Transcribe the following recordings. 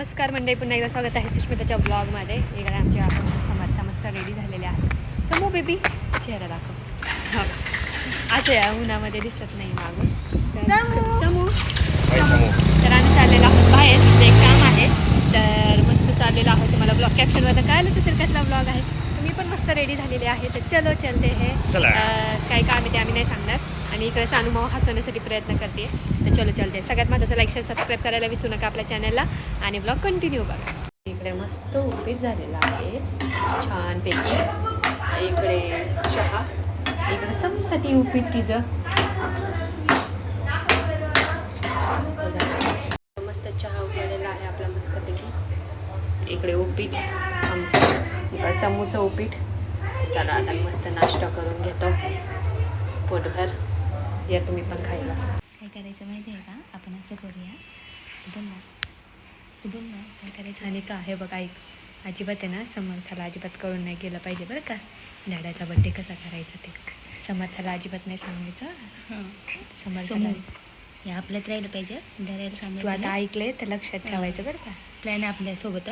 नमस्कार मंडळी, पुन्हा एकदा स्वागत आहे सुष्मिताच्या ब्लॉगमध्ये. इकडे आमच्या आपण समर्थ मस्त रेडी झालेले आहेत. समू बेबी चेहरा दाखव. हो, आज या उन्हामध्ये दिसत नाही मागून. समू तर आम्ही चाललेलो आहोत बाहेर. तिथे एक काम आहे, तर मस्त चाललेलो आहोत. तुम्हाला ब्लॉग कॅप्शनमध्ये कळालंच असेल कसला ब्लॉग आहे. तुम्ही पण मस्त रेडी झालेले आहे. तर चलो चलते हे. काय काम आहे ते आम्ही नाही सांगणार. आणि इकडे सानूमाव हसवण्यासाठी प्रयत्न करते. तर चलो चलते. सगळ्यात माझं लाईक शेअर सबस्क्राईब करायला विसरू नका आपल्या चॅनलला. आणि ब्लॉग कंटिन्यू बघा. इकडे मस्त उपीट झालेला आहे छानपैकी. इकडे चहा, इकडे समूसाठी उपीट तिचं मस्त चहा उकळलेला आहे आपला मस्तपैकी. इकडे उपीट आमचं, इकडे समूचं उपीट. चला आता मस्त नाश्ता करून घेतो पोटभर. या तुम्ही पण खायला. काय करायचं माहिती आहे का, आपण असं करूया. उदम ना काय करायचं. आणि का आहे बघा, ऐक, अजिबात आहे ना समर्थाला अजिबात करून नाही गेलं पाहिजे बरं का. दादाचा बड्डे कसा करायचा ते समर्थाला अजिबात नाही सांगायचं. समर्थाला हे आपल्यात राहिलं पाहिजे. दादाला तू सांगायचं. आता ऐकले तर लक्षात ठेवायचं बरं का. प्लॅन आपल्यासोबत.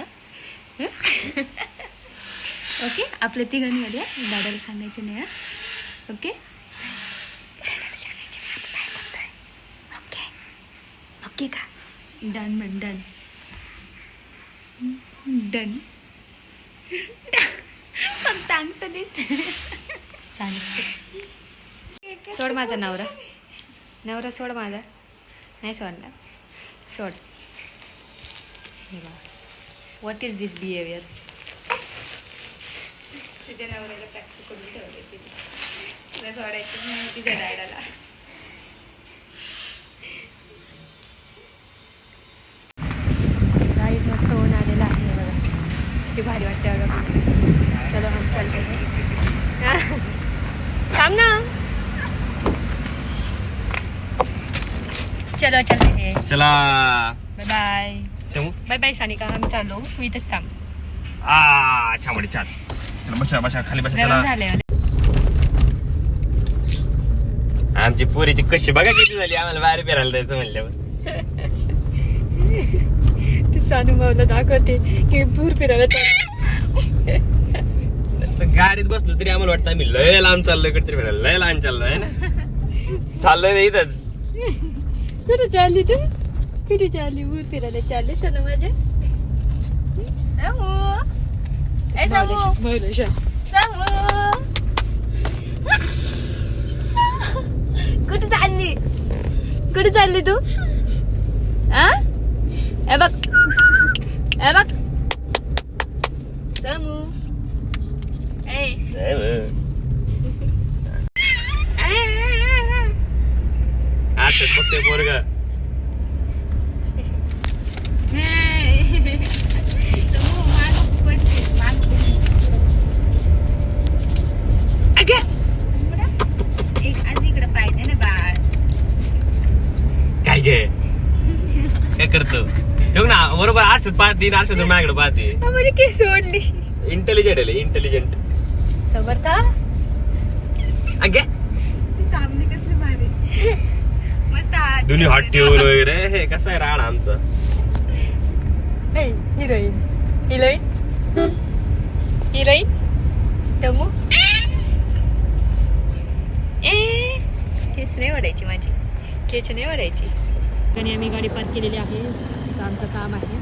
ओके, आपल्या तिघांमध्ये दादाला सांगायचं नाही. ओके ओके का. डन म्हण. Done done. फक्त अंगठ दिसते. सोड माझा नवरा. नवरा सोड माझा. नाही सोडणार. सोड. What is this behaviour. तुझ्या नवऱ्याला प्रॅक्टिस करून ठेवले तुला सोडायचं नाही तिच्या दादाला. काहीच मस्त ऊन आलेला आहे बघा. किती भारी वाटते बघा. चलो हम चलते हैं. थांब ना. चलो चलते हैं. चला. Bye bye. Samu bye bye Sanika. आम्ही चाललो. तू इथंच थांब. छान छान. चला बसा बसा खाली बसा. गरम चला. झाले. आमची पोरीची कशी बघा किती झाली. आम्हाला बाहेर फिरायला जायचं म्हणल्यावर ती सानू मावला दाखवते की पूर फिरायला नुसतं गाडीत बसलो तरी आम्हाला वाटतं आम्ही लय लांब चाललोय. कडे फिरायला लय लांब चाललोय ना. चाललोय ना इथंच. कुठे चालली तू. कुठे चालली. पूर फिरायला चालले सोनू माझ्या. कुठे चालली. कुठे चालली तू. ए बघ समू. असंच बघते पोरगा. एक आज इकडे पाहिजे ना बाळ. काय गे काय करतो ठेव ना. बरोबर आरशात पाहते. आरशात माझ्याकडे पाहते. म्हणजे केस सोडली. इंटेलिजंट आहे. इंटेलिजंट. समर्था अगे ती सामने कसले भारी. मस्त हात दोन्ही हॉट ठेवून वगैरे. हे कसं आहे राड आमचं. हिरोईन हिरोईन हिरोईन टमू. केस नाही ओढायची माझी. केस नाही ओढायची. आणि आम्ही गाडी पार्क केलेली आहे. इथं आमचं काम आहे.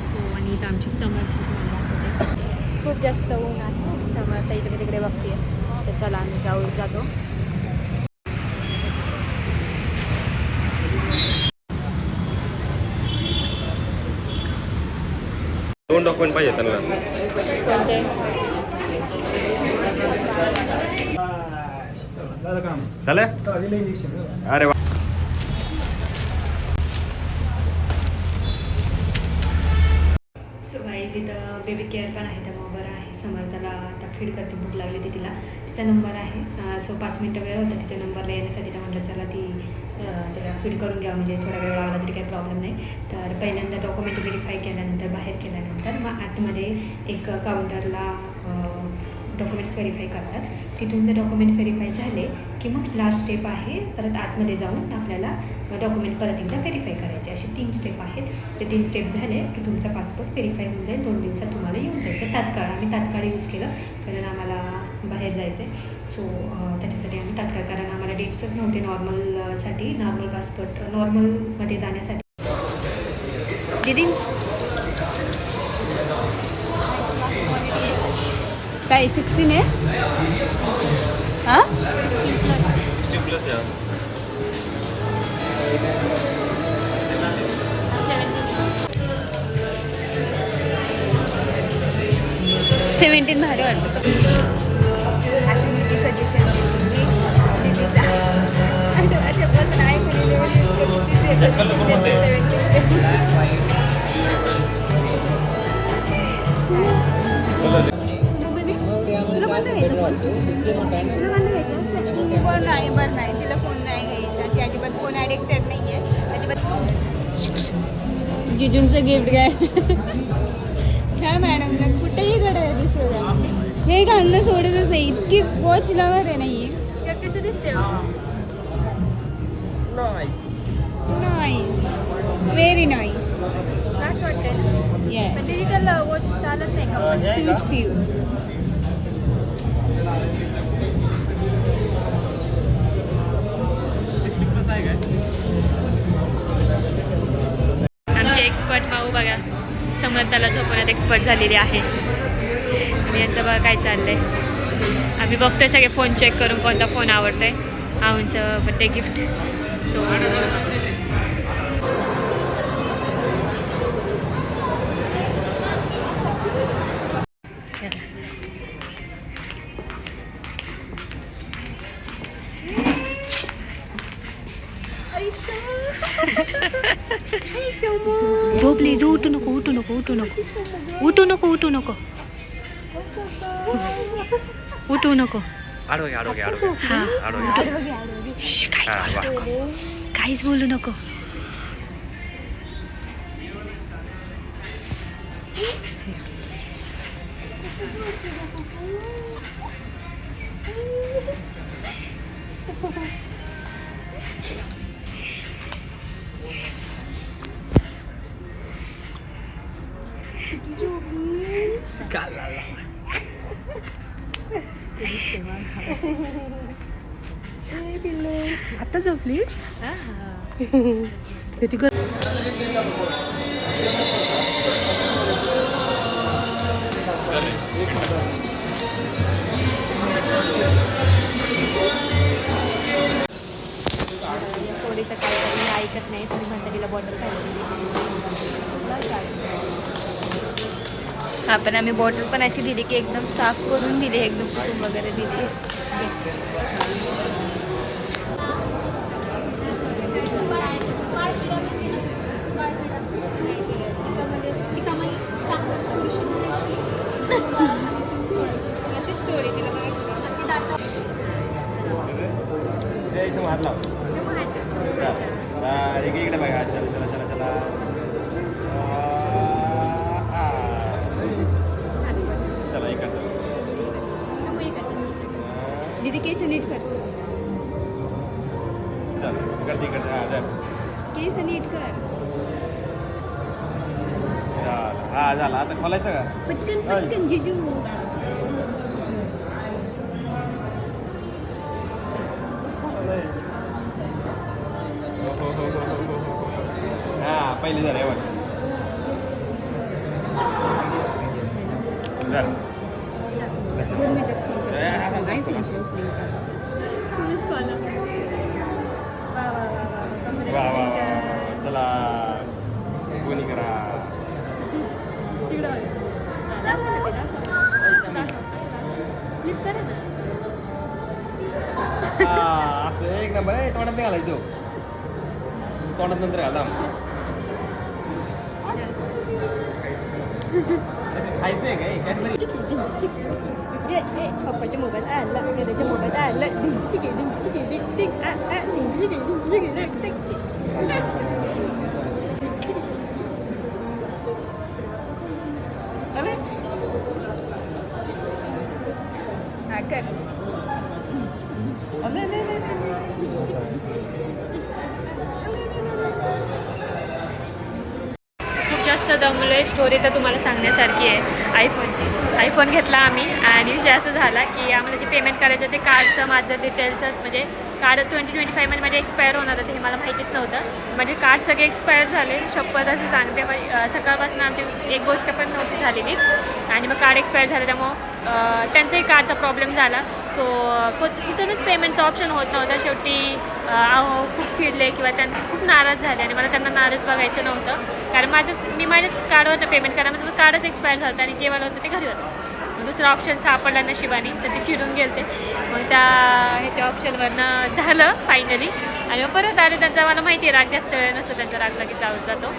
सो आणि इथं आमची समर्थ दाखवते. खूप जास्त ऊन आहे. समर्थ इकडे तिकडे बघते. तर चला आम्ही जातो. दोन डॉक्युमेंट पाहिजे त्यांना. कोणते. झालं. अरे वा. सो गाईज इथं बेबी केअर पण आहे. त्यामुळे बरं आहे. समर्थाला आता फीड करते. भूक लागली ती तिला. तिचा नंबर आहे. सो 5 मिनटं वेळ होता तिच्या नंबरला येण्यासाठी. तर म्हटलं चला तिला फीड करून घ्यावं. म्हणजे थोडा वेळ लागला तरी काही प्रॉब्लेम नाही. तर पहिल्यांदा डॉक्युमेंट व्हेरीफाय केल्यानंतर बाहेर केल्यानंतर मग आतमध्ये एक काउंटरला डॉक्युमेंट्स व्हेरीफाय करतात. तिथून जर डॉक्युमेंट व्हेरीफाय झाले की मग लास्ट स्टेप आहे परत आतमध्ये जाऊन आपल्याला डॉक्युमेंट परत एकदा व्हेरीफाय करायचे. असे 3 स्टेप आहेत. ते 3 स्टेप झाले की तुमचा पासपोर्ट व्हेरीफाय होऊन जाईल. 2 दिवसात तुम्हाला येऊन जायचं. तात्काळ आम्ही तात्काळ यूज केलं कारण आम्हाला बाहेर जायचं आहे. सो त्याच्यासाठी आम्ही तात्काळ, कारण आम्हाला डेट्सच नव्हते नॉर्मलसाठी, नॉर्मल पासपोर्ट नॉर्मलमध्ये जाण्यासाठी. दीदी काय 16 आहे? हां 60+ यार. 17 भारी वाटतं. अशी मुलगी सजेशन जी दिदीचा आणि तो अशापासून आहे तुला कोणतं घ्यायचं फोन? तुला कोणतं घ्यायचं? फोन नाही, बरं नाही, तिला फोन नाही घ्यायचा. ती अजिबात फोन ॲडिक्टेड नाही आहे अजिबात. जिजूंचं गिफ्ट काय काय मॅडम ना कुठेही घड्याळ दिसू द्या, हे घालणं सोडतच नाही. इतकी वॉच लवर आहे नाही कसं दिसते? Nice, very nice. असं वाटतं. येस, पण डिजिटल वॉच चालत नाही का? Suits you. आमचे एक्सपर्ट भाऊ बघा समर्थाला झोपवण्यात एक्सपर्ट झालेली आहे. आणि यांचं बघा काय चाललंय. आम्ही बघतोय सगळे फोन चेक करून कोणता फोन आवडतोय. आमचं बड्डे गिफ्ट. सो झोपली. उठू नको, उठू नको, उठू नको, उठू नको, उठू नको, उठू नको. आडवगे हा काहीच बोलू नको. आता झोपली. थोडीचं काय तरी ऐकत नाही. तुम्ही म्हणता तिला बॉटल पाहिजे. हा पण आम्ही बॉटल पण अशी दिली की एकदम साफ करून दिली, एकदम पुसून वगैरे दिली. इकडे बघा. चला चला चला चला इकडचं. दीदी केस नीट कर. चल इकडचं इकडचं. हा चल केस नीट कर. हा झाला. आता खोलायचं का? पटकन पटकन जिजू. हा पहिले जरा एवढं वा वा वा. चला कोणी करा. असं एक नंबर आहे. तोंडात नाही घालायचं तो. तोंडात नंतर घाला. खायचं आहे काय कॅडबरी. पप्पाच्या मोबाईल आला, त्याच्या मोबाईल आला. कर. खूप जास्त दमलोय. स्टोरी तर तुम्हाला सांगण्यासारखी आहे आयफोनची. आयफोन घेतला आम्ही आणि विषय असं झाला की आम्हाला जे पेमेंट करायचं ते कार्डचं माझं डिटेल्सच म्हणजे कार्ड 2025 मध्ये माझे एक्सपायर होणार होते हे मला माहितीच नव्हतं. माझे कार्ड सगळे एक्सपायर झाले. शपथ असं सांगते सकाळपासून आमची एक गोष्ट पण नव्हती झालेली आणि मग कार्ड एक्सपायर झालं त्यामुळं त्यांचाही कार्डचा प्रॉब्लेम झाला. सो इथूनच पेमेंटचं ऑप्शन होत नव्हतं. शेवटी खूप चिडले किंवा त्यांना खूप नाराज झाले आणि मला त्यांना नाराज बघायचं नव्हतं कारण मी माझ्याच कार्डवरनं पेमेंट करायला माझं कार्डच एक्सपायर झालं आणि जे मला होतं ते घरी होतं. दुसरा ऑप्शन सापडला नशिबाने तर ते चिडून गेलते. मग त्या ह्याच्या ऑप्शनवरनं झालं फायनली आणि मग परत आले. त्यांचा मला माहिती आहे राग जास्त वेळ नसतो त्यांचा, राग लगेच चालत जातो.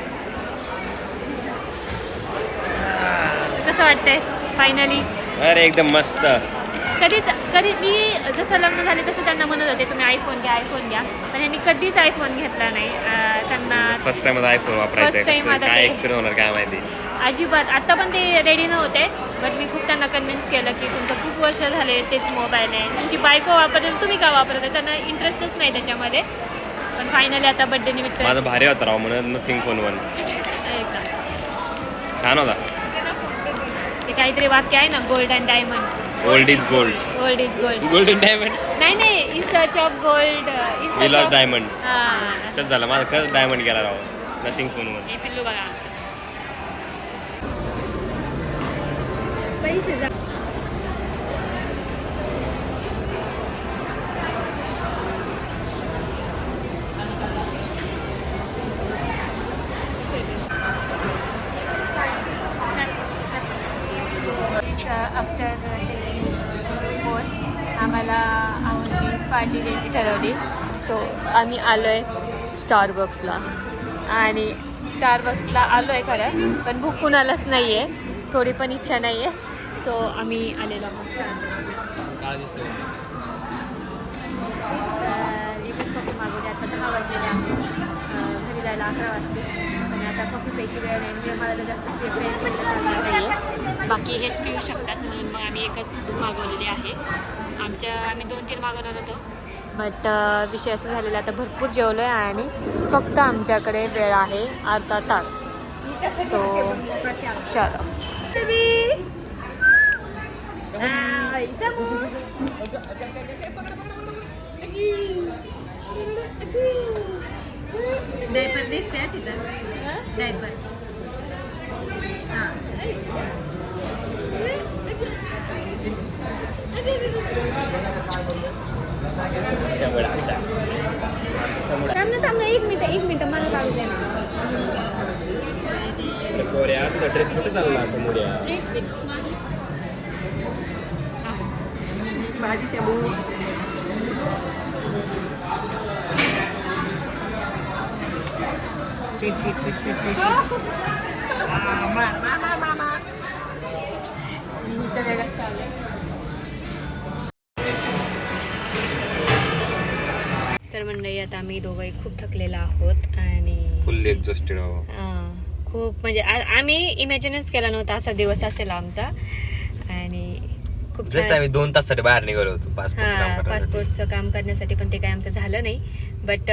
कसं वाटतंय फायनली? अरे एकदम मस्त. कधी मी जसं लग्न झाले तसं त्यांना म्हणत होते तुम्ही आयफोन घ्या पण यांनी कधीच आयफोन घेतला नाही. त्यांना फर्स्ट टाइम आयफोन वापरायचा काय एक्सपिरियन्स होणार काय माहिती अजिबात. आत्ता पण ते रेडी नव्हते बट मी खूप त्यांना कन्व्हिन्स केलं की तुमचं खूप वर्ष झाले तेच मोबाईल आहे. तुमची बायको वापरते तुम्ही का वापरता? त्यांना इंटरेस्टच नाही त्याच्यामध्ये. पण फायनली आता बड्डे निमित्त माझा भारी होता राव म्हणून नथिंग फोन वन छान होता. ते काहीतरी वाक्य आहे ना gold and diamond. Gold is gold. Gold is gold. Golden diamond नाही in search of gold we love diamond. हां तेच झालं माझं खरंच डायमंड गेला राव नथिंग फोन वन. हे पिल्लू बघा पैसे जा. आफ्टर आम्हाला आवडली पार्टी द्यायची ठरवली. सो आम्ही आलो आहे स्टारबक्सला आणि स्टारबक्सला आलो आहे खरं पण भूक कुणालाच नाही आहे. थोडी पण इच्छा नाही आहे. सो आम्ही आलेलो आहोत. एकच कॉफी मागवली. आता 10 वाजलेले आहे. घरी जायला 11 वाजते आणि आता कॉफी प्यायची वेळ नाही. मला जास्त प्रिपेअर चालणार नाही आहे. बाकी हेच पिऊ शकतात म्हणून मग आम्ही एकच मागवलेली आहे. आम्ही 2-3 मागवणार होतो बट विषय असं झालेला आता भरपूर जेवलो आहे आणि फक्त आमच्याकडे वेळ आहे अर्धा तास. सो चलो डायपर दिसते तिथं. डायपर हां थांब ना 1 मिनिट मला काढू दे ना. ड्रेस कुठे चालला असं मुड्या भाजी शेबू तर मंडळी आता आम्ही दोघंही खूप थकलेलो आहोत आणि फुल्ली एक्झॉस्टेड आहो. खूप म्हणजे आम्ही इमॅजिनच केला नव्हता असा दिवस असेल आमचा आणि खूप जस्ट आम्ही 2 तासासाठी बाहेर निघालो होतो पासपोर्टचं काम करण्यासाठी पण ते काय आमचं झालं नाही. बट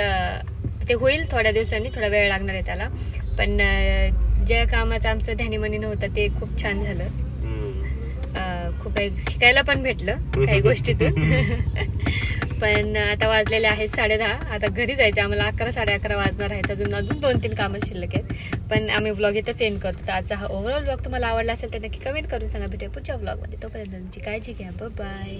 ते होईल थोड्या दिवसांनी. थोडा वेळ लागणार आहे त्याला पण ज्या कामाचं आमचं ध्यानीमनी नव्हतं ते खूप छान झालं. खूप काही शिकायला पण भेटलं काही गोष्टीतून. पण आता वाजलेले आहेत 10:30. आता घरी जायचं आम्हाला 11-11:30 वाजणार आहेत. अजून 2-3 कामं शिल्लक आहेत पण आम्ही ब्लॉग इथंच एंड करतो. तर आजचा हा ओव्हरऑल ब्लॉग तुम्हाला आवडला असेल तर नक्की कमेंट करून सांगा. भेटूया पुढच्या ब्लॉगमध्ये. तोपर्यंत तुमची काळजी घ्या. बाय.